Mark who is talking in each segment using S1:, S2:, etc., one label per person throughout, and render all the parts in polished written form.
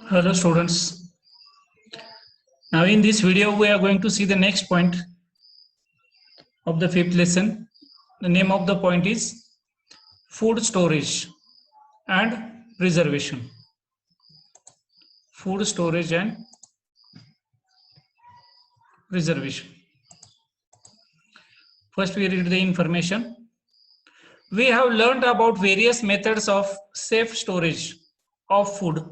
S1: Hello students. Now in this video we are going to see the next point of the fifth lesson. The name of the point is food storage and preservation. Food storage and preservation. First we read the information. We have learned about various methods of safe storage of food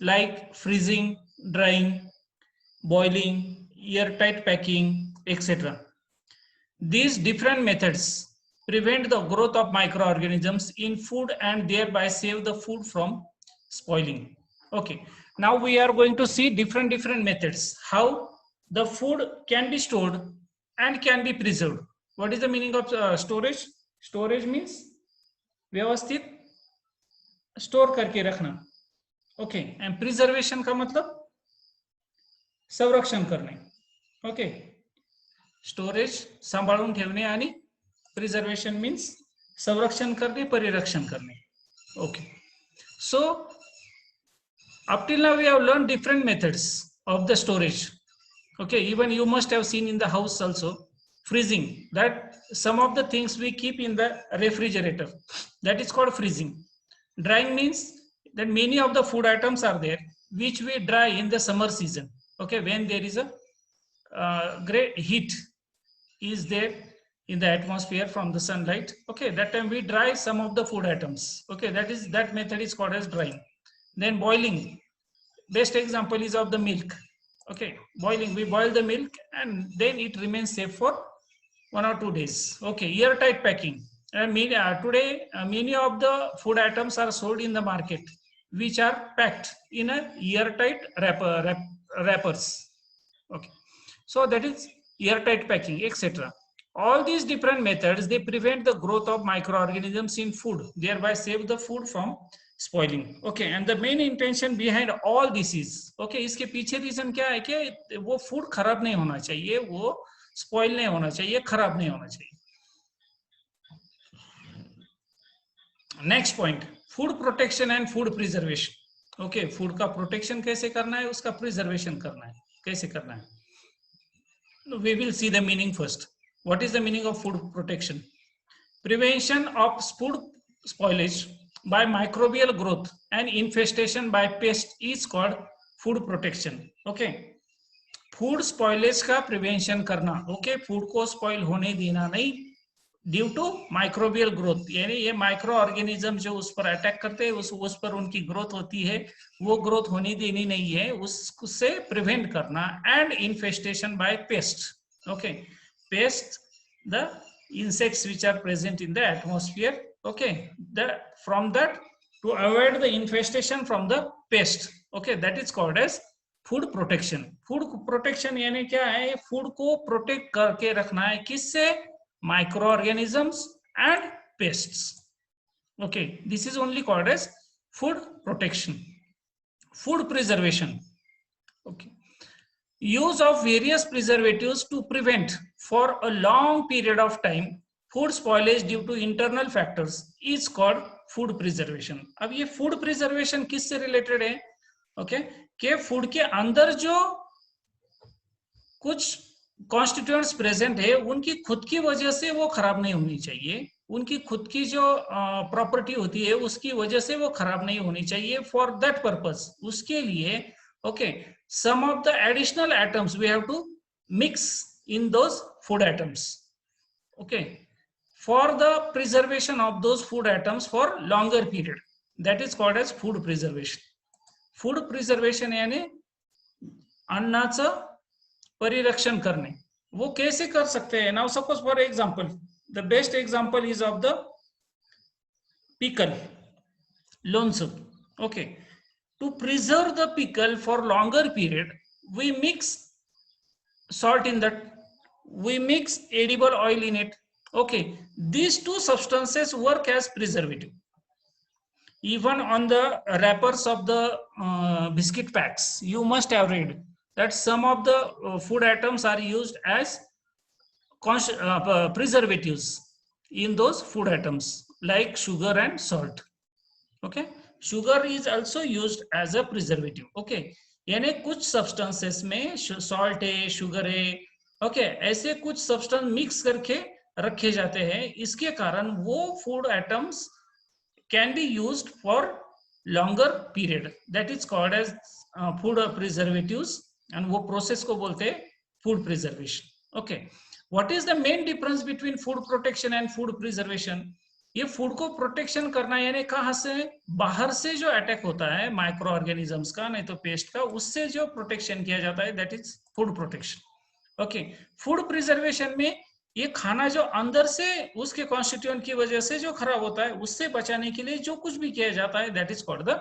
S1: like freezing, drying, boiling, airtight packing, etc. These different methods prevent the growth of microorganisms in food and thereby save the food from spoiling. Okay, now we are going to see different methods how the food can be stored and can be preserved. What is the meaning of storage? Storage means व्यवस्थित store करके रखना. Okay, and preservation का मतलब संरक्षण करणे. Okay, storage सांभाळून ठेवणे आणि प्रिझर्वेशन मीन्स संरक्षण करणे, परिरक्षण करणे. Okay, so up till now we have learned different methods of the storage. Okay, even you must have seen in the house also freezing, that some of the things we keep in the refrigerator, that is called freezing. Drying means that many of the food items are there which we dry in the summer season. Okay, when there is a great heat is there in the atmosphere from the sunlight. Okay, that time we dry some of the food items. Okay, that method is called as drying. Then boiling, best example is of the milk. Okay, boiling, we boil the milk and then it remains safe for 1 or 2 days. Okay, airtight packing. Today many of the food items are sold in the market which are packed in a airtight wrappers. Okay, so that is airtight packing, etc. All these different methods, they prevent the growth of microorganisms in food, thereby save the food from spoiling. Okay, and the main intention behind all this is, okay, इसके पीछे reason क्या है कि वो food खराब नहीं होना चाहिए, वो स्पॉइल नहीं होना चाहिए, खराब नहीं होना चाहिए. Next point, food protection and food preservation. Okay, food का प्रोटेक्शन कैसे करना है, उसका प्रिजर्वेशन करना है, कैसे करना है. We will see the meaning first. What is the meaning of food protection? Prevention of food spoilage by microbial growth and infestation by pest is called food protection. Okay, food spoilage का prevention करना. Okay, food को spoil होने देना नहीं due to microbial growth, यानी ये micro organism जो उस पर अटैक करते हैं, उस पर उनकी ग्रोथ होती है, वो ग्रोथ होने देनी नहीं है, उससे प्रिवेंट करना. And infestation by pest. Okay, pest the insects which are present in the atmosphere. Okay, from that to avoid the infestation from the pest. Okay, that is called as food protection. Food protection यानी क्या है, food को protect करके रखना है, किससे? Micro organisms and pests. Okay, this is only called as food protection. Food preservation. Okay, use of various preservatives to prevent for a long period of time food spoilage due to internal factors is called food preservation. अब ये food preservation किससे related है? Okay, के food के अंदर जो कुछ constituents present है, उनकी खुद की वजह से वो खराब नहीं होनी चाहिए, उनकी खुद की जो प्रॉपर्टी होती है उसकी वजह से वो खराब नहीं होनी चाहिए. फॉर दैट पर्पस, उसके लिए okay, some of the additional atoms we have to mix in those food atoms. Okay, for the preservation of those food atoms for longer period, that is called as food preservation. Food preservation यानी अन्नाचं परिरक्षण करणे. वो कैसे कर सकते हैं? Now suppose for example, the best example is of the pickle, लोणचं. Okay, to preserve the pickle for longer period, we mix salt in that, we mix edible oil in it. Okay, these two substances work as preservative. Even on the wrappers of the biscuit packs, you must have read that some of the food items are used as preservatives in those food items like sugar and salt. Okay, sugar is also used as a preservative. Okay, यानी कुछ substances में salt है, sugar है, okay, ऐसे कुछ substance mix करके रखे जाते हैं. इसके कारण वो food items can be used for longer period. That is called as food preservatives, and वो प्रोसेस को बोलते हैं food preservation. Okay, what is the main difference between food protection and food preservation? ये फूड को protection करना यानी कहां से, बाहर से जो अटैक होता है माइक्रो ऑर्गेनिजम्स का, नहीं तो पेस्ट का, उससे जो प्रोटेक्शन किया जाता है, that is food protection. Okay, food preservation में ये खाना जो अंदर से उसके कॉन्स्टिट्यूएंट की वजह से जो खराब होता है, उससे बचाने के लिए जो कुछ भी किया जाता है, that is called the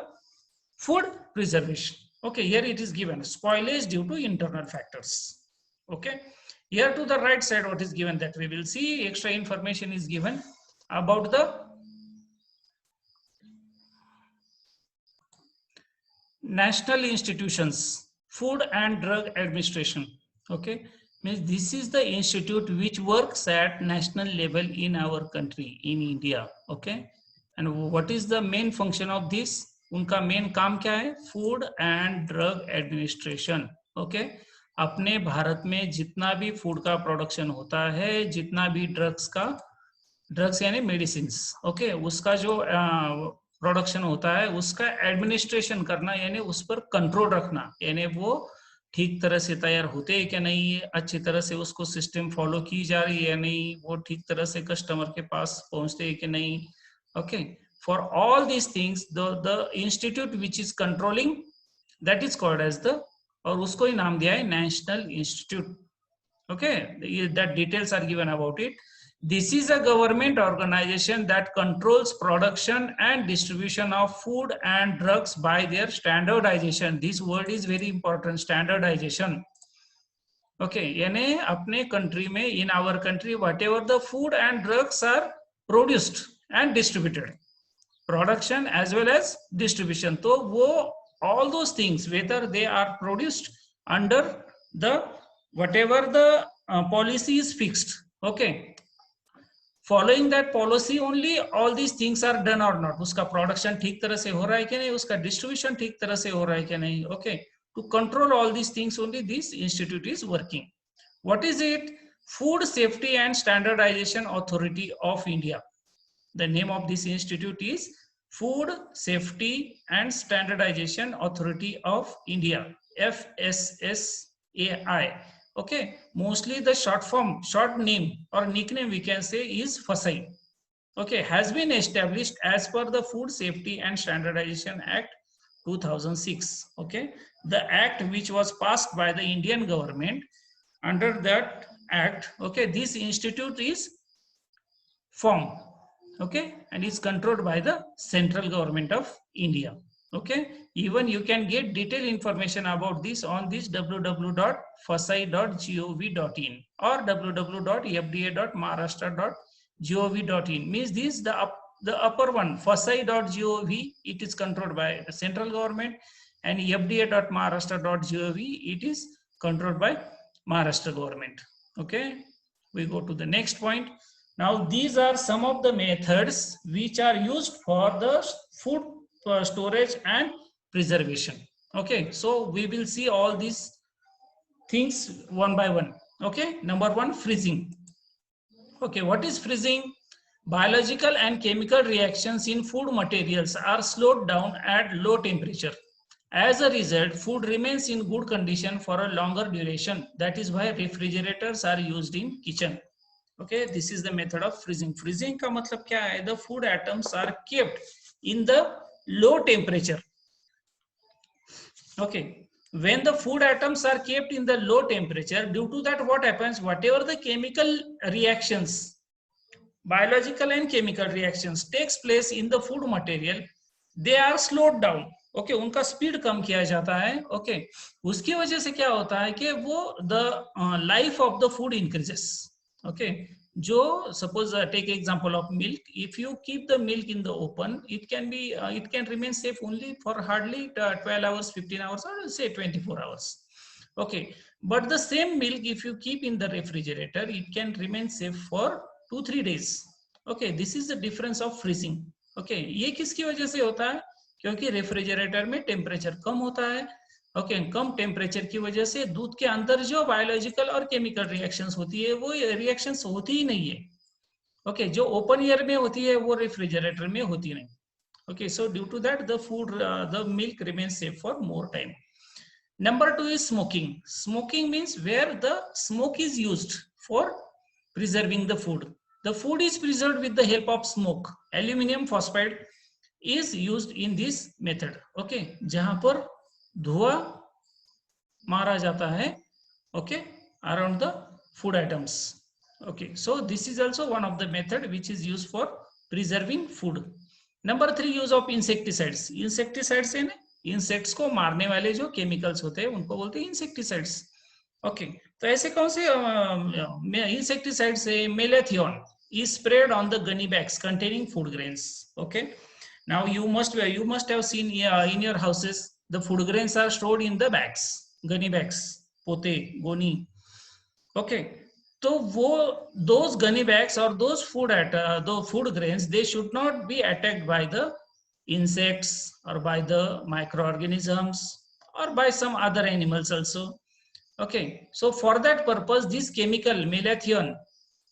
S1: food preservation. Okay, here it is given spoilage due to internal factors. Okay, here to the right side what is given, that we will see extra information is given about the national institutions, Food and Drug Administration. Okay, means this is the institute which works at national level in our country, in India. Okay, and what is the main function of this? उनका main काम क्या है? Food and drug administration. Okay, अपने भारत में जितना भी food का production होता है, जितना भी ड्रग्स यानी मेडिसिन, ओके, उसका जो प्रोडक्शन होता है, उसका एडमिनिस्ट्रेशन करना यानी उस पर कंट्रोल रखना, यानी वो ठीक तरह से तैयार होते हैं क्या नहीं, अच्छी तरह से उसको सिस्टम फॉलो की जा रही है या नहीं, वो ठीक तरह से कस्टमर के पास पहुंचते हैं कि नहीं. Okay, for all these things the institute which is controlling, that is called as the, और उसको ही नाम दिया है national institute. okay, that details are given about it. This is a government organization that controls production and distribution of food and drugs by their standardization. This word is very important, standardization. okay, यानी अपने country में, in our country, whatever the food and drugs are produced and distributed, production as well as distribution, तो वो all those things whether they are produced under the whatever the policy is fixed, okay, following that policy only all these things are done or not. उसका production ठीक तरह से हो रहा है कि नहीं, उसका डिस्ट्रीब्यूशन ठीक तरह से हो रहा है कि नहीं. okay, to control all these things only this institute is working. what is it? Food Safety and Standardization Authority of India. The name of this institute is Food Safety and Standardization Authority of India, FSSAI. okay, mostly the short name or nickname we can say is FSSAI. okay, has been established as per the Food Safety and Standardization Act 2006. okay, the act which was passed by the Indian government. Under that act, okay, this institute is formed, okay, and is controlled by the central government of India. okay, even you can get detailed information about this on this www.fasai.gov.in or www.fda.maharashtra.gov.in. means this the upper one, fasai.gov, it is controlled by the central government, and fda.maharashtra.gov, it is controlled by Maharashtra government. okay, we go to the next point. Now these are some of the methods which are used for the food storage and preservation. okay, so we will see all these things one by one. okay, number one, freezing. okay, what is freezing? Biological and chemical reactions in food materials are slowed down at low temperature. As a result, food remains in good condition for a longer duration. That is why refrigerators are used in kitchen. okay, this is the method of freezing. freezing का मतलब क्या है? The food items are kept in the low temperature. okay, when the food items are kept in the low temperature, due to that what happens? Whatever the chemical reactions, biological and chemical reactions takes place in the food material, they are slowed down. Okay, उनका speed कम किया जाता है. Okay, उसकी वजह से क्या होता है कि वो the life of the food increases. Okay, जो suppose take example of milk, if you keep the milk in the open, it can remain safe only for hardly 12 hours, 15 hours, or say 24 hours. okay, but the same milk if you keep in the refrigerator, it can remain safe for 2-3 days. okay, this is the difference of freezing. okay, ये किसकी वजह से होता है? क्योंकि refrigerator में temperature कम होता है। ओके, कम टेम्परेचर की वजह से दूध के अंदर जो बायोलॉजिकल और केमिकल रिएक्शंस होती है वो रिएक्शंस होती ही नहीं है। ओके, जो ओपन एयर में होती है वो रेफ्रिजरेटर में होती नहीं। Okay, so due to that, the milk remains safe for more time. Number 2 is smoking. Smoking means where the smoke is used for preserving the food. The food is preserved with the help of smoke. Aluminum phosphide is used in this method. Okay, जहां पर धुआं मारा जाता है, okay, around the food items. Okay, so this is also one of the method which is used for preserving food. Number 3, use of insecticides. Insecticides है ना, insects को मारने वाले जो केमिकल्स होते हैं उनको बोलते हैं इंसेक्टिसाइड्स. ओके, तो ऐसे कौन से इंसेक्टिसाइड्स है? मेलेथियोन is sprayed on the gunny bags containing food grains. Okay, now you must have seen in your houses the food grains are stored in the bags, gunny bags, पोते, गोनी. Okay, तो वो those gunny bags or those food grains, they should not be attacked by the insects or by the microorganisms or by some other animals also. Okay, so for that purpose this chemical malathion,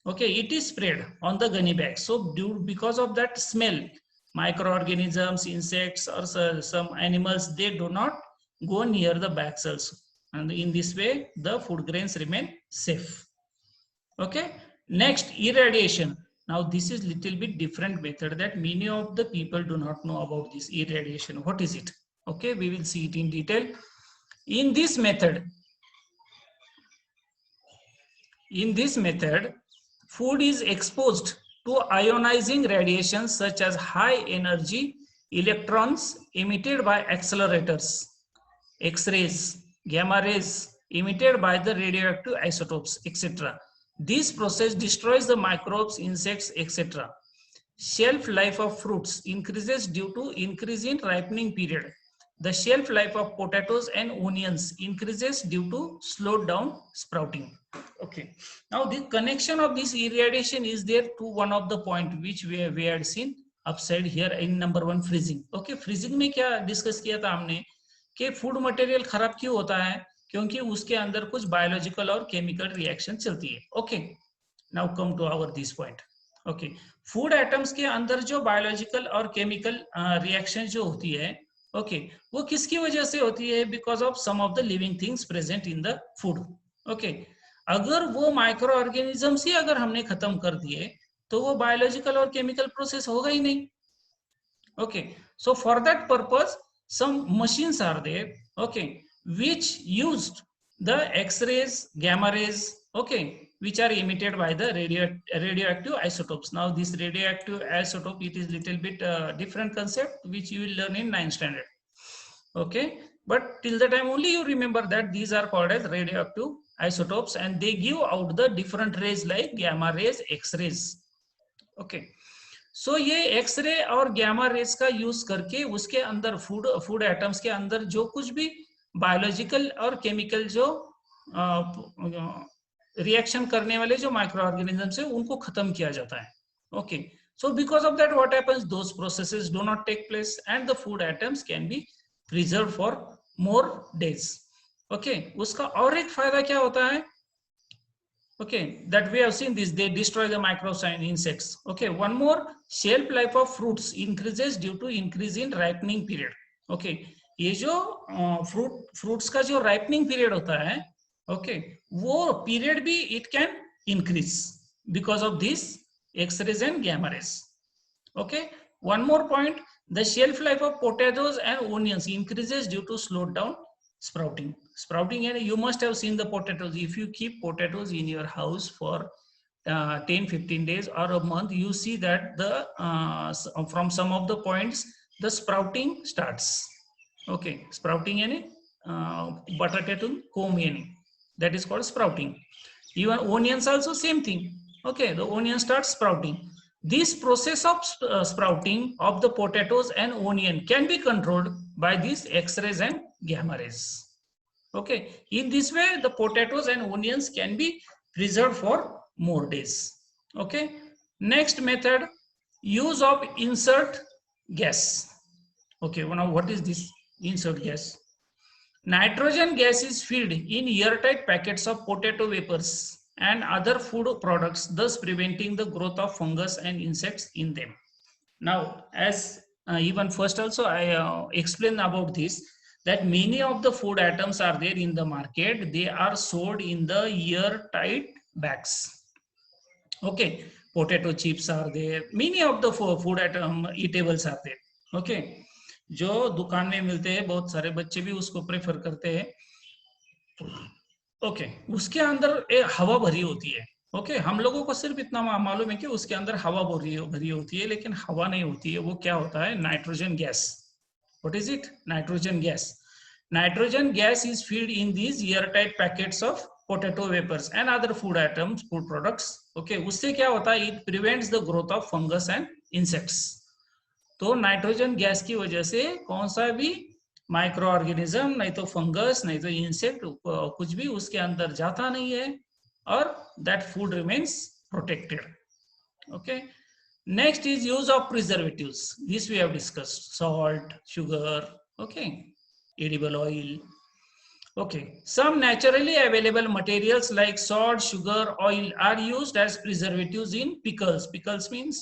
S1: okay, it is sprayed on the gunny bags. So because of that smell, microorganisms, insects or some animals, they do not go near the bags also, and in this way the food grains remain safe. Okay, next, irradiation. Now this is little bit different method that many of the people do not know about. This irradiation, what is it? Okay, we will see it in detail. In this method, food is exposed to ionizing radiations such as high energy electrons emitted by accelerators, X-rays, gamma rays emitted by the radioactive isotopes, etc. This process destroys the microbes, insects, etc. Shelf life of fruits increases due to increase in ripening period. The shelf life of potatoes and onions increases due to slowed down sprouting. Okay, now the connection of this irradiation is there to one of the point which we had seen upside here in number 1, freezing. Okay, freezing में क्या discuss किया था हमने कि food material खराब क्यों होता है? क्योंकि उसके अंदर कुछ बायोलॉजिकल और केमिकल रिएक्शन चलती है. Okay, now come to our this point. Okay, food items के अंदर जो बायोलॉजिकल और केमिकल रिएक्शन जो होती है, ओके, वो किसकी वजह से होती है? Because of some of the living things present in the food. Okay, अगर वो माइक्रो ऑर्गेनिजम्स ही अगर हमने खत्म कर दिए तो वो बायोलॉजिकल और केमिकल प्रोसेस होगा ही नहीं. Okay, so for that purpose some machines are there, okay, which used the X-rays, gamma rays, okay, which are emitted by the radioactive isotopes. Now this radioactive isotope, it is little bit different concept which you will learn in 9th standard. Okay, but till the time only you remember that these are called as radioactive isotopes and they give out the different rays like gamma rays, X-rays. Okay, सो ये x ray और gamma race का use करके उसके अंदर food items के अंदर जो कुछ भी बायोलॉजिकल और केमिकल जो रिएक्शन करने वाले जो माइक्रो ऑर्गेनिजम्स है उनको खत्म किया जाता है. Okay, so because of that what happens, those processes do not take place and the food items can be preserve for more days. Okay, उसका और एक फायदा क्या होता है? Okay, that we have seen this, they destroy the microbes and insects. Okay, one more, shelf life of fruits increases due to increase in ripening period. Okay, ये जो fruits का जो ripening period होता है, okay, वो period भी it can increase because of this X-rays and gamma rays. Okay, one more point, the shelf life of potatoes and onions increases due to slowed down sprouting. And you must have seen the potatoes. If you keep potatoes in your house for 10-15 days or a month, you see that the from some of the points the sprouting starts. Okay, sprouting यानी बटाट्यातून कोंब येणे, that is called sprouting. Even onions also same thing. Okay, the onion starts sprouting. This process of sprouting of the potatoes and onion can be controlled by these X-rays and gamma rays. Okay, in this way the potatoes and onions can be preserved for more days. Okay, next method, use of insert gas. Okay, well, now what is this insert gas? Nitrogen gas is filled in airtight packets of potato wafers and other food products, thus preventing the growth of fungus and insects in them. Now, as even first also I explained about this, that many of the food items are there in the market. They are sold in the airtight bags. Okay, potato chips are there. Many of the food item eatables are there. Okay, जो दुकान में मिलते हैं, बहुत सारे बच्चे भी उसको प्रेफर करते हैं. ओके, उसके अंदर हवा भरी होती है. ओके, हम लोगों को सिर्फ इतना मालूम है कि उसके अंदर हवा भरी होती है, लेकिन हवा नहीं होती है. वो क्या होता है? Nitrogen gas. What is it? Nitrogen gas. Nitrogen gas is filled in these airtight packets of potato wafers and other food items, food products. Okay, उससे क्या होता है? It prevents the growth of fungus and insects. तो nitrogen gas की वजह से कौन सा भी माइक्रो ऑर्गेनिज्म, नहीं तो फंगस, नहीं तो इंसेक्ट, कुछ भी उसके अंदर जाता नहीं है, और that food remains protected. Okay, next is use of preservatives. This we have discussed. Salt, sugar, okay, edible oil. Okay, some naturally available materials like salt, sugar, oil are used as preservatives in pickles. Pickles means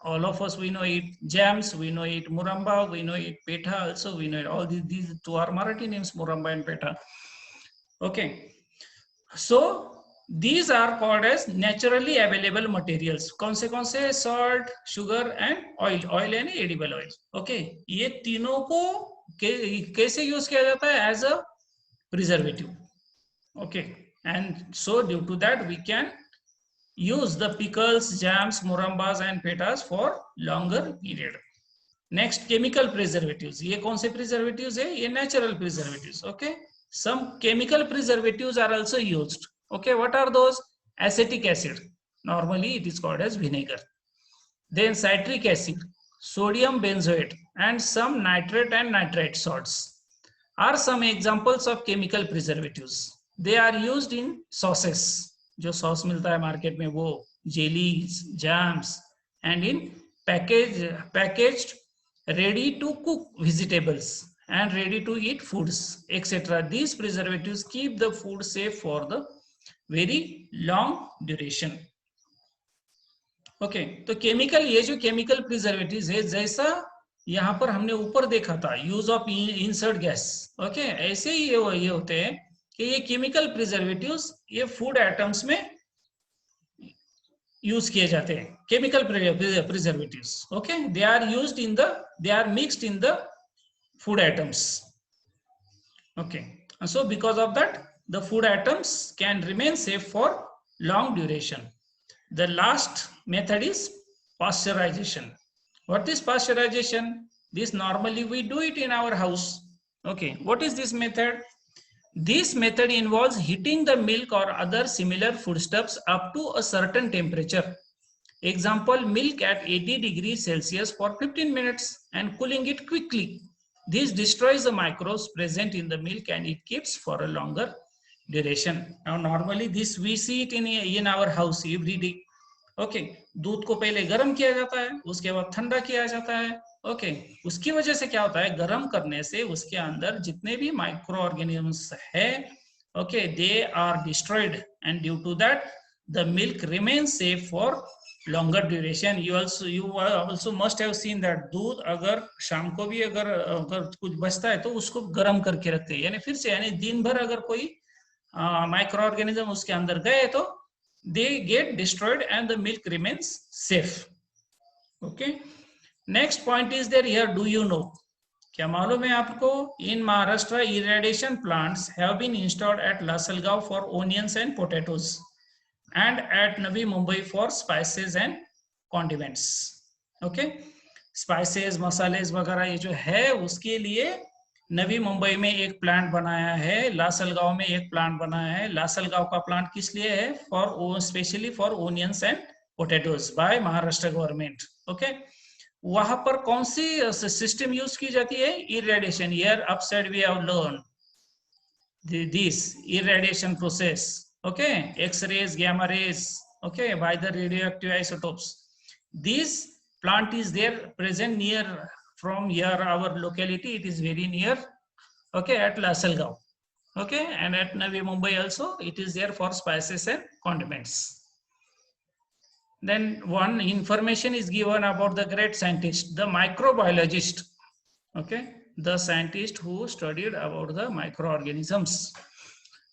S1: all of us, we know it. Jams, we know it. Muramba, we know it. Petha also, we know it. All these two are Marathi names, Muramba and Petha. Okay, so these are called as naturally available materials. कौन से? Salt, sugar and oil. Oil and edible oil. Okay, ये तीनों को कैसे use किया जाता है? As a preservative. Okay, and so due to that we can use the pickles, jams, murambas and petas for longer period. Next, chemical preservatives. ये कौन से preservatives है? ये natural preservatives. Okay, some chemical preservatives are also used. Okay, what are those? Acetic acid, normally it is called as vinegar. Then citric acid, sodium benzoate and some nitrate and nitrite salts are some examples of chemical preservatives. They are used in sauces. जो sauce मिलता है market में, वो jellies, jams, and in packaged ready to cook vegetables and ready to eat foods, etc. These preservatives keep the food safe for the very long duration. Okay, तो chemical, ये जो chemical preservatives है, जैसा यहाँ पर हमने ऊपर देखा था use of insert gas. Okay, ऐसे ही ये होते हैं कि ये केमिकल प्रिजर्वेटिव्स ये फूड आइटम्स में यूज किए जाते हैं. Chemical preservatives, okay, they are used in the, they are mixed in the food items. Okay, so because of that the food items can remain safe for long duration. The last method is pasteurization. What is pasteurization? This normally we do it in our house. Okay, what is this method? This method involves heating the milk or other similar foodstuffs up to a certain temperature. Example, milk at 80 degrees Celsius for 15 minutes and cooling it quickly. This destroys the microbes present in the milk and it keeps for a longer duration. Now normally this we see it in our house every day. Okay, दूध को पहले गर्म किया जाता है, उसके बाद ठंडा किया जाता है. ओके, उसकी वजह से क्या होता है? गर्म करने से उसके अंदर जितने भी माइक्रो ऑर्गेनिजम्स है, okay, they are destroyed and due to that the milk remains safe for longer duration. You also must have seen that दूध अगर शाम को भी अगर कुछ बचता है तो उसको गर्म करके रखते हैं, यानी फिर से, यानी दिन भर अगर कोई माइक्रो ऑर्गेनिज्म उसके अंदर गए तो they get destroyed and the milk remains safe. Okay, next point is there here. Do you know, क्या मालूम है आपको? In Maharashtra, irradiation plants have been installed at Lasalgaon for onions and potatoes and at Navi Mumbai for spices and condiments. Okay, spices, मसालेस वगैरह ये जो है उसके लिए नवी मुंबई में एक प्लांट बनाया है, लासलगांव में एक प्लांट बनाया है. लासलगांव का प्लांट किस लिए है? For specially for onions and potatoes by Maharashtra government. Okay, वहां पर कौन सी सिस्टम यूज की जाती है? Irradiation. Here upside we have learn this irradiation process. Okay, x-rays, gamma rays, okay, by the radioactive isotopes. This plant is there present near from here, our locality, it is very near, okay, at Lasalgaon, okay, and at Navi Mumbai also, it is there for spices and condiments. Then one information is given about the great scientist, the microbiologist, okay, the scientist who studied about the microorganisms.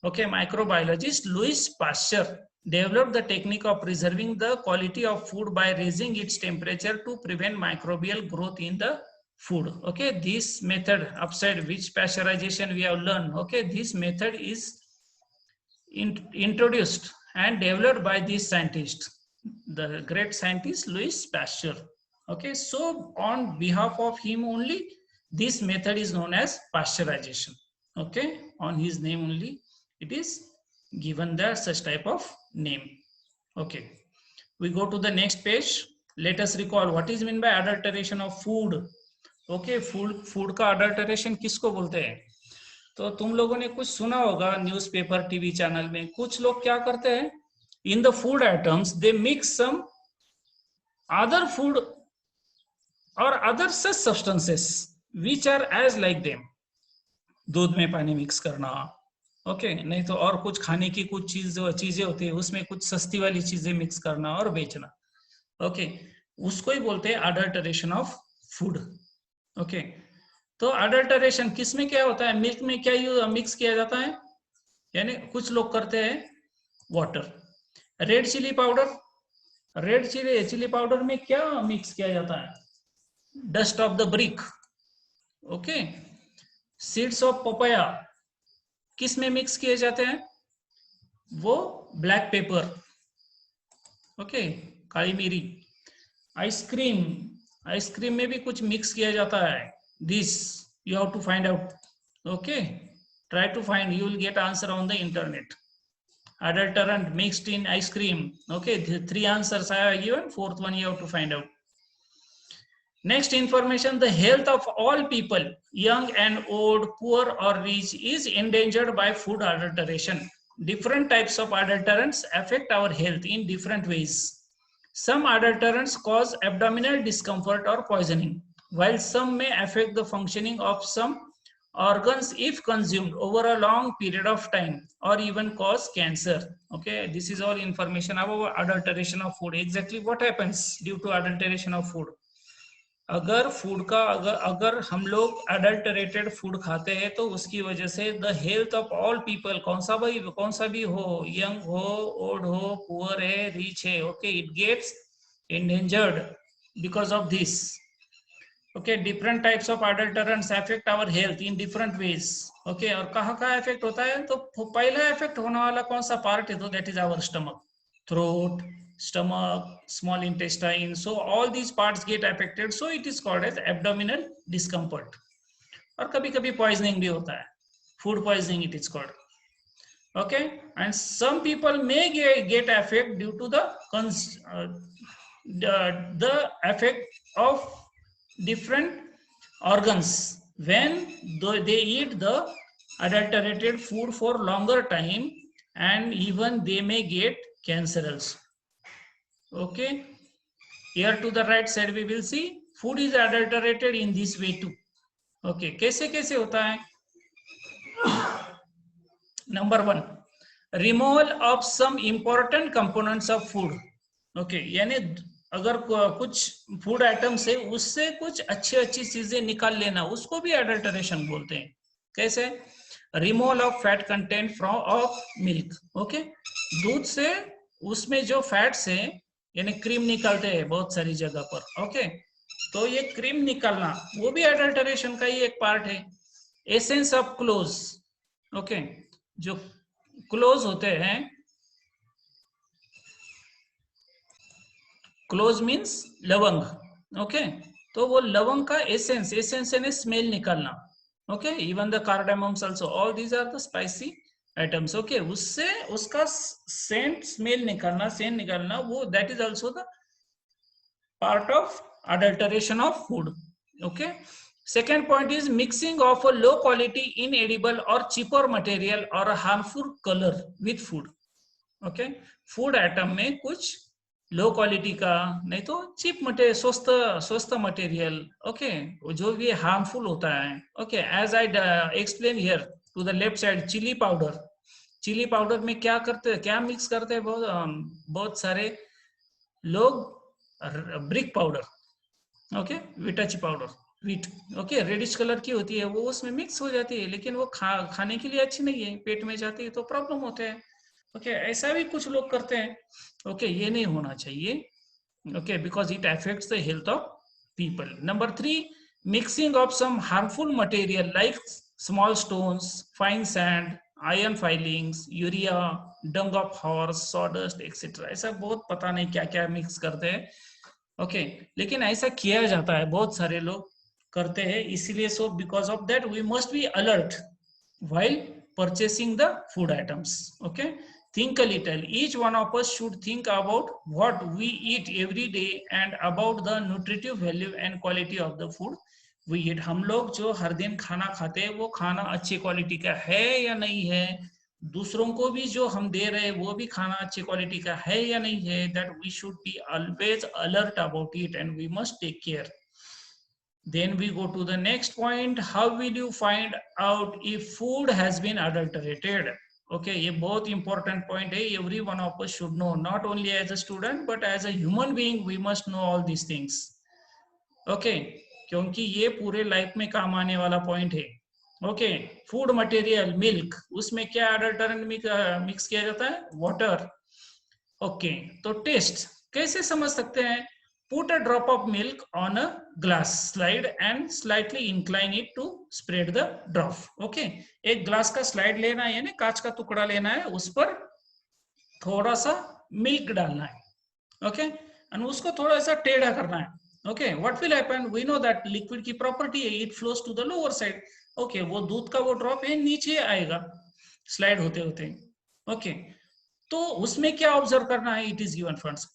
S1: Okay, microbiologist Louis Pasteur developed the technique of preserving the quality of food by raising its temperature to prevent microbial growth in the food. Okay, this method upside which pasteurization we have learned, okay, this method is introduced and developed by this scientist, the great scientist Louis Pasteur. Okay, so on behalf of him only, this method is known as pasteurization. Okay, on his name only it is given the such type of name. Okay, we go to the next page. Let us recall what is meant by adulteration of food. Okay, food का adulteration किसको बोलते हैं? तो तुम लोगों ने कुछ सुना होगा न्यूज़पेपर, टीवी चैनल में, कुछ लोग क्या करते हैं, in the food items they mix some other food or other such substances which are as like them. दूध में पानी मिक्स करना, ओके, नहीं तो और कुछ खाने की कुछ चीजें होती है, उसमें कुछ सस्ती वाली चीजें मिक्स करना और बेचना, ओके, उसको ही बोलते हैं अडल्टरेशन ऑफ फूड. ओके, तो अडल्टरेशन किस में क्या होता है, मिल्क में क्या मिक्स किया जाता है, यानी कुछ लोग करते हैं water. Red chilli powder, red chilli powder में क्या मिक्स किया जाता है, dust of the brick. Okay, seeds of papaya किस में मिक्स किए जाते हैं, वो ब्लैक पेपर, ओके, काली मिरी. आइसक्रीम, आइसक्रीम में भी कुछ मिक्स किया जाता है. This you have to find out. Okay, try to find, you will get answer on the internet. Adulterant mixed in ice cream. Okay, the 3 answers I have given, 4th one you have to find out. Next information, the health of all people, young and old, poor or rich, is endangered by food adulteration. Different types of adulterants affect our health in different ways. Some adulterants cause abdominal discomfort or poisoning, while some may affect the functioning of some organs if consumed over a long period of time or even cause cancer. Okay, this is all information about adulteration of food. Exactly what happens due to adulteration of food. अगर food का अगर हम लोग adulterated food खाते हैं तो उसकी वजह से the health of all people, कौन सा भी हो, यंग हो, ओल्ड हो, पुअर है, रिच है, okay, it gets endangered because of this. Okay, different types of adulterants affect our health in different ways. Okay, और कहाँ इफेक्ट होता है, तो पहला इफेक्ट होने वाला कौन सा पार्ट है, तो that is our stomach, throat, stomach, small intestine. So all these parts get affected, so it is called as abdominal discomfort. और कभी-कभी poisoning भी होता है, food poisoning it is called. Okay, and some people may get affect due to the effect of different organs when they eat the adulterated food for longer time, and even they may get cancer also. Okay, here to the right side we will see food is adulterated in this way too. Okay, कैसे होता है. Number 1, removal of some important components of food. Okay, यानी अगर कुछ food items है उससे कुछ अच्छी चीजें निकाल लेना, उसको भी एडल्टरेशन बोलते हैं. कैसे, removal of fat content from of milk. Okay, दूध से उसमें जो फैट्स है, यानी क्रीम निकालते हैं बहुत सारी जगह पर. ओके, तो ये क्रीम निकालना वो भी एडल्टरेशन का ही एक पार्ट है. Essence of close. ओके, जो क्लोज होते हैं, क्लोज मीन्स लवंग. ओके, तो वो लवंग का एसेंस यानी स्मेल निकालना. Okay, even the cardamoms also, all these are the spicy items. Okay, उससे उसका सेंट स्मेल निकालना, वो that is also the part of adulteration of food. Okay, second point is mixing of a low quality inedible or cheaper material or harmful colour with food. Okay, food item में कुछ low quality का, नहीं तो cheap सस्त सस्त material, okay, जो भी harmful होता है। Okay, as I explain here to the left side, chili powder. Chili powder में क्या करते हैं, क्या मिक्स करते हैं, बहुत सारे लोग ब्रिक पाउडर, ओके, विटाची powder, wheat, okay, reddish colour की होती है, वो उसमें मिक्स हो जाती है, लेकिन वो खाने के लिए अच्छी नहीं है, पेट में जाती है तो प्रॉब्लम होते हैं। ओके, ऐसा भी कुछ लोग करते हैं। ओके, ये नहीं होना चाहिए। okay, because it affects the health of people. Number 3, mixing of some harmful material like small stones, fine sand, iron filings, urea, dung of horse, sawdust, etc. ऐसा बहुत पता नहीं क्या क्या मिक्स करते हैं। ओके, लेकिन ऐसा किया जाता है, बहुत सारे लोग करते हैं, इसीलिए so because of that we must be alert while purchasing the food items. Okay, think a little. Each one of us should think about what we eat every day and about the nutritive value and quality of the food we eat. हम लोग जो हर दिन खाना खाते हैं वो खाना अच्छी क्वालिटी का है या नहीं है, दूसरों को भी जो हम दे रहे हैं वो भी खाना अच्छी क्वालिटी का है या नहीं है, that we should be always alert about it and we must take care. Then we go to the next point. How will you find out if food has been adulterated? Okay, ये बहुत important point है. Every one of us should know, not only as a student but as a human being we must know all these things. Okay, क्योंकि ये पूरे life में काम आने वाला पॉइंट है. ओके, फूड मटेरियल, मिल्क, उसमें क्या अडल्टरेंट मिक्स किया जाता है? वाटर. ओके, तो टेस्ट कैसे समझ सकते हैं? Put a drop of milk on a glass slide and slightly incline it to spread the drop. Okay, एक ग्लास का स्लाइड लेना है, यानी कांच का टुकड़ा लेना है, उस पर थोड़ा सा मिल्क डालना है. ओके, and उसको थोड़ा सा टेढ़ा करना है. Okay, what will happen? We know that liquid की प्रॉपर्टी है, it flows to the lower side. Okay, वो दूध का वो ड्रॉप है नीचे आएगा स्लाइड होते होते. ओके, तो उसमें क्या ऑब्जर्व करना है? It is given first.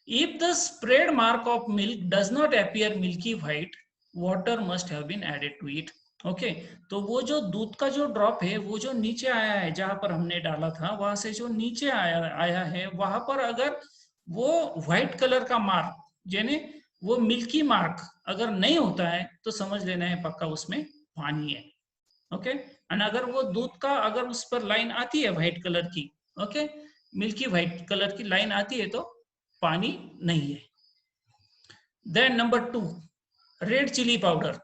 S1: If the spread mark of milk does not appear milky white, water must have been added to it. Okay, तो वो जो दूध का जो ड्रॉप है वो जो नीचे आया है, जहां पर हमने डाला था वहां से जो नीचे आया है, वहां पर अगर वो व्हाइट कलर का मार्क, यानी वो मिल्की मार्क अगर नहीं होता है तो समझ लेना है पक्का उसमें पानी है. ओके, और अगर वो दूध का अगर उस पर लाइन आती है व्हाइट कलर की, ओके, मिल्की व्हाइट कलर की लाइन आती है तो पानी नहीं है. Then number 2, red chilli powder.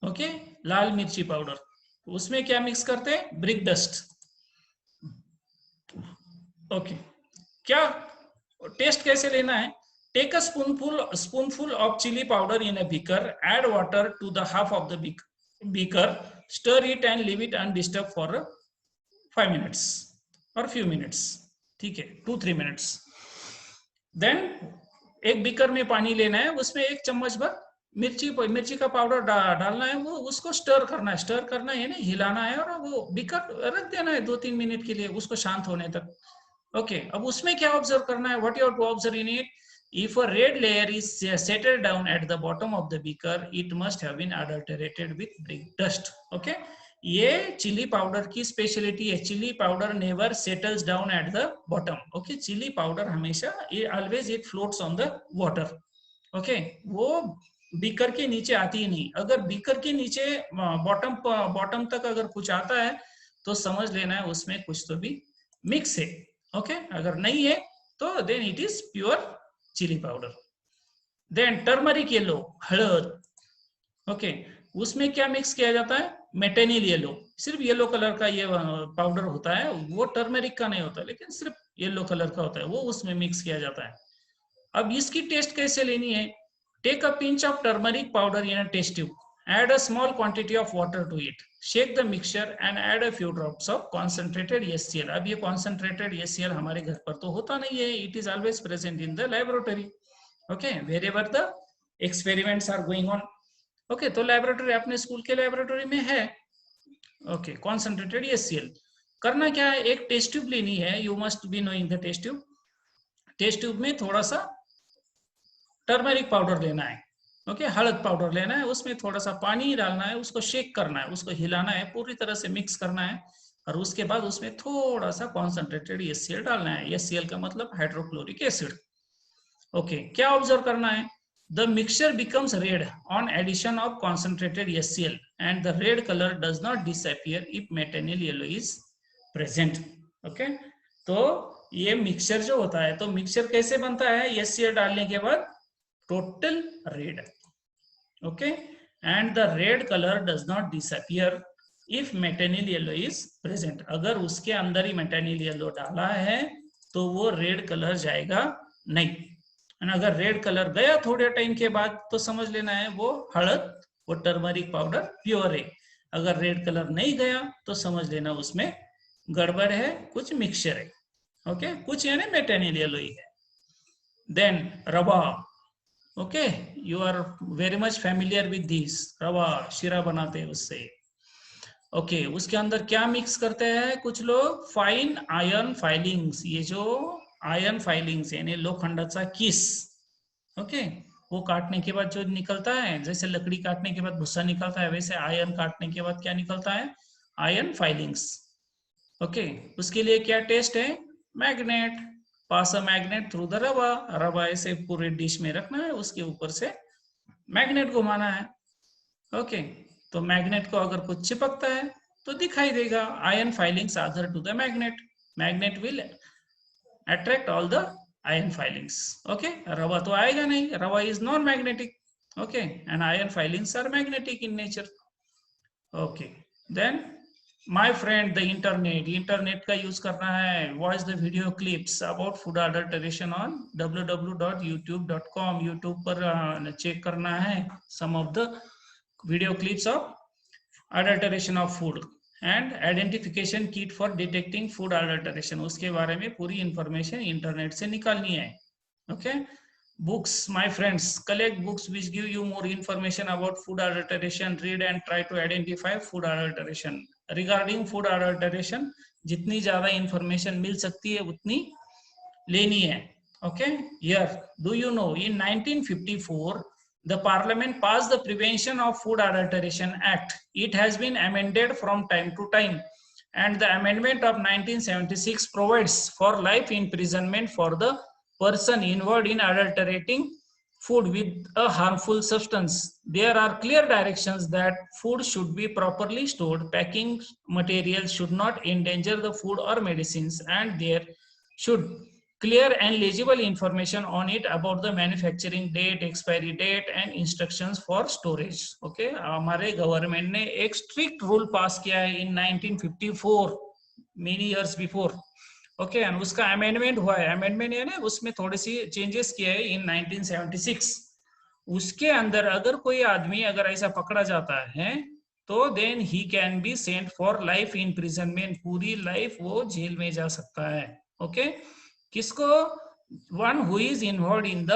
S1: Okay, लाल मिर्ची पाउडर, उसमें क्या मिक्स करते हैं? Brick dust. ओके, क्या टेस्ट कैसे लेना है? Take a spoonful of chilli powder in a beaker, add water to the half of the beaker, stir it and leave it undisturbed for 5 minutes or few minutes. ठीक है, 2-3 minutes. Then एक beaker में पानी लेना है, उसमें 1 चम्मच भर मिर्ची का पाउडर डालना है, वो उसको स्टर करना है ना, हिलाना है, और वो बीकर रख देना है 2-3 मिनट के लिए उसको शांत होने तक. ओके, अब उसमें क्या ऑब्जर्व करना है? What you have to observe in it? If a red layer is settled down at the bottom of the beaker, it must have been adulterated with brick dust. Okay, ये chilli powder की speciality है. Chilli powder never settles down at the bottom. Okay, chilli powder हमेशा always it floats on the water. Okay, वो beaker के नीचे आती ही नहीं. अगर बीकर के नीचे बॉटम तक अगर कुछ आता है तो समझ लेना है उसमें कुछ तो भी मिक्स है. ओके, अगर नहीं है तो then it is pure chili powder. Then turmeric yellow, halad. Okay, उसमें क्या मिक्स किया जाता है? Metanil yellow. सिर्फ येलो कलर का ये पाउडर होता है, वो टर्मरिक का नहीं होता, लेकिन सिर्फ येलो कलर का होता है, वो उसमें मिक्स किया जाता है. अब इसकी टेस्ट कैसे लेनी है? Take a pinch of turmeric powder in a test tube, add a small quantity of water to it, shake the mixture and add a few drops of concentrated HCl. अब ये concentrated HCl हमारे घर पर तो होता नहीं है, it is always present in the laboratory. Okay, wherever the experiments are going on. Okay, तो laboratory अपने स्कूल के laboratory में है. Okay, concentrated HCl. करना क्या है? एक टेस्ट ट्यूब लेनी है, you must be knowing the test tube. Test tube में थोड़ा सा टर्मरिक पाउडर लेना है. ओके, हळद पाउडर लेना है, उसमें थोड़ा सा पानी डालना है, उसको शेक करना है, उसको हिलाना है, पूरी तरह से मिक्स करना है, और उसके बाद उसमें थोड़ा सा कॉन्सेंट्रेटेड HCl डालना है. HCl का मतलब हाइड्रोक्लोरिक एसिड. ओके, क्या ऑब्जर्व करना है? The mixture becomes red on addition of concentrated HCl and the red colour does not disappear if metanil yellow is present. Okay, तो ये मिक्सचर जो होता है, तो मिक्सचर कैसे बनता है? HCl डालने के बाद total red. Okay, and the red colour does not disappear if metanil yellow is present. अगर उसके अंदर ही मेटेनिल येलो डाला है तो वो रेड कलर जाएगा नहीं। और अगर रेड कलर गया थोड़े टाइम के बाद तो समझ लेना है वो हळद, वो टर्मरिक पाउडर प्योर है। अगर रेड कलर नहीं गया तो समझ लेना उसमें गड़बड़ है, कुछ मिक्सचर है। ओके, कुछ यानी मेटेनिल येलो ही है। Then rava. Okay, you are very much familiar with this. Rava, शीरा बनाते हैं उससे। ओके, उसके अंदर क्या मिक्स करते हैं कुछ लोग? Fine iron filings. ये जो आयरन फाइलिंग्स यानी लोखंडाचा किस, ओके, वो काटने के बाद जो निकलता है, जैसे लकड़ी काटने के बाद भूसा निकलता है, वैसे आयरन काटने के बाद क्या निकलता है? Iron filings. ओके, उसके लिए क्या टेस्ट है? Magnet. Pass a magnet through the रवा। रवा ऐसे पूरे डिश में रखना है, उसके ऊपर से मैग्नेट घुमाना है। ओके, तो मैग्नेट को अगर कुछ चिपकता है तो दिखाई देगा iron filings adhere to the magnet. Magnet will attract all the iron filings. Okay, रवा तो आएगा नहीं, rava is non magnetic. Okay, and iron filings are magnetic in nature. Okay, then my friend the internet का use करना है। Watch the video clips about food adulteration on www.youtube.com। YouTube पर check करना है some of the video clips of adulteration of food and identification kit for detecting food adulteration। उसके बारे में पूरी इंफॉर्मेशन इंटरनेट से निकालनी है। Okay, books, my friends, collect books which give you more information about food adulteration। read and try to identify food adulteration। regarding food adulteration जितनी ज्यादा information मिल सकती है उतनी लेनी है। Okay, here do you know in 1954 the parliament passed the Prevention of Food Adulteration Act। it has been amended from time to time, and the amendment of 1976 provides for life imprisonment for the person involved in adulterating food with a harmful substance। there are clear directions that food should be properly stored, packing materials should not endanger the food or medicines, and there should clear and legible information on it about the manufacturing date, expiry date and instructions for storage। Okay, हमारे government ने एक strict rule पास किया है इन 1954, many years before. Okay, and उसका amendment हुआ है। Amendment यानी उसमें थोड़ी सी चेंजेस किए हैं इन 1976। उसके अंदर अगर कोई आदमी अगर ऐसा पकड़ा जाता है तो then he can be sent for life imprisonment. पूरी लाइफ वो जेल में जा सकता है। ओके, किसको? One who is involved in the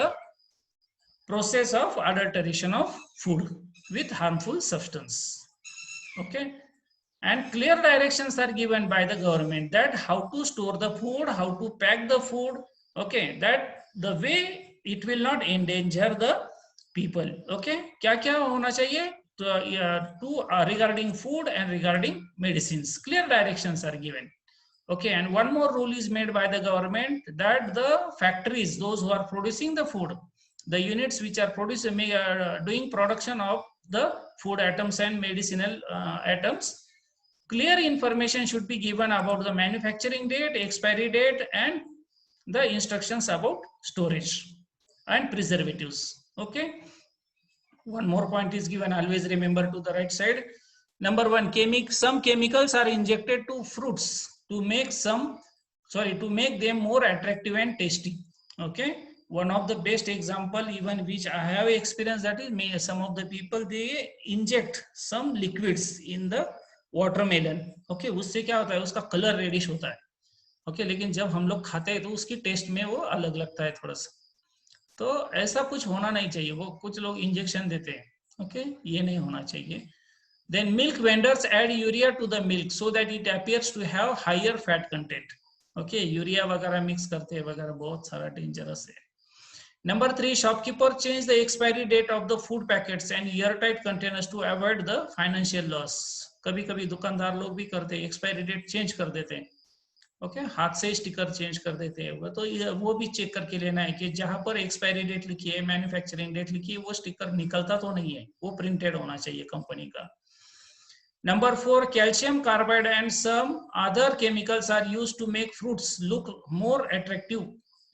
S1: process of adulteration of food with harmful substance. Okay, and clear directions are given by the government that how to store the food, how to pack the food, okay, that the way it will not endanger the people। okay, क्या क्या होना चाहिए to regarding food and regarding medicines, clear directions are given। okay, and one more rule is made by the government that the factories, those who are producing the food, the units which are producing doing production of the food items and medicinal items, clear information should be given about the manufacturing date, expiry date and the instructions about storage and preservatives। okay, one more point is given, always remember to the right side। number one, some chemicals are injected to fruits to make to make them more attractive and tasty। okay, one of the best example even which I have experienced, that is some of the people they inject some liquids in the watermelon. Okay, उससे क्या होता है? उसका colour reddish होता है। Okay, लेकिन जब हम लोग खाते हैं तो उसकी टेस्ट में वो अलग लगता है थोड़ा सा। तो ऐसा कुछ होना नहीं चाहिए, वो कुछ लोग इंजेक्शन देते हैं। ओके, ये नहीं होना चाहिए। Then milk vendors add urea to the milk so that it appears to have higher fat content. Okay, urea वगैरह मिक्स करते हैं वगैरह, बहुत सारा डेंजरस है। Number 3, shopkeeper change the expiry date of the food packets and airtight containers to avoid the financial loss। कभी कभी दुकानदार लोग भी करते हैं, एक्सपायरी डेट चेंज कर देते हैं। ओके, हाथ से स्टिकर चेंज कर देते हैं वो, तो वो भी चेक करके लेना है कि जहां पर एक्सपायरी डेट लिखी है, मैन्युफैक्चरिंग डेट लिखी है, वो स्टिकर निकलता तो नहीं है, वो प्रिंटेड होना चाहिए कंपनी का। Number 4, calcium carbide and some other chemicals are used to make fruits look more attractive.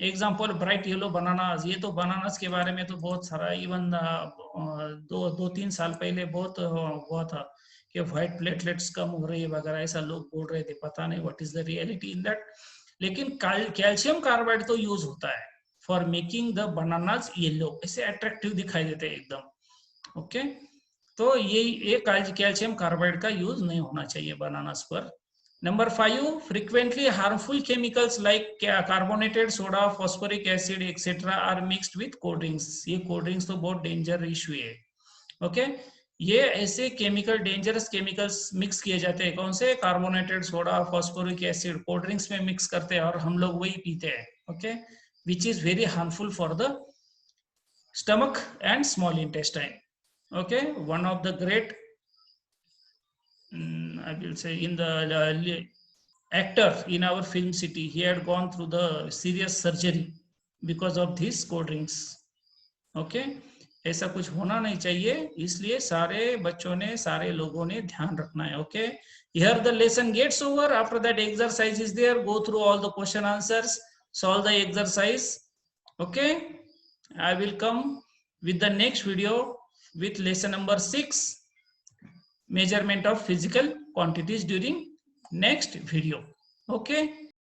S1: Example, bright yellow bananas. ये तो bananas के बारे में तो बहुत सारा इवन दो तीन साल पहले बहुत हुआ था कि white platelets कम हो रही है वगैरह, ऐसा लोग बोल रहे थे, पता नहीं what is the reality in that. लेकिन कैल्शियम कार्बाइड तो यूज होता है for making the bananas yellow, ऐसे अट्रैक्टिव दिखाई देते हैं एकदम। ओके, तो ये कैल्शियम कार्बाइड का यूज नहीं होना चाहिए बनानास पर। Number 5, frequently harmful chemicals like carbonated soda, phosphoric acid etcetera are mixed with cold drinks. ये कोल्ड ड्रिंक्स तो बहुत डेंजर इशू है। ओके, ये ऐसे केमिकल, डेंजरस केमिकल्स मिक्स किए जाते हैं, कौन से, carbonated soda, phosphoric acid, cold drinks में मिक्स करते हैं और हम लोग वही पीते हैं। Okay, which is very harmful for the stomach and small intestine. Okay, one of the great I will say in the actor in our film city, he had gone through the serious surgery because of these cold drinks. Okay, ऐसा कुछ होना नहीं चाहिए, इसलिए सारे बच्चों ने, सारे लोगों ने ध्यान रखना है। Okay, here the lesson gets over. After that exercise is there, go through all the question answers, solve the exercise. Okay, I will come with the next video with lesson number 6, measurement of physical quantities, during next video. Okay.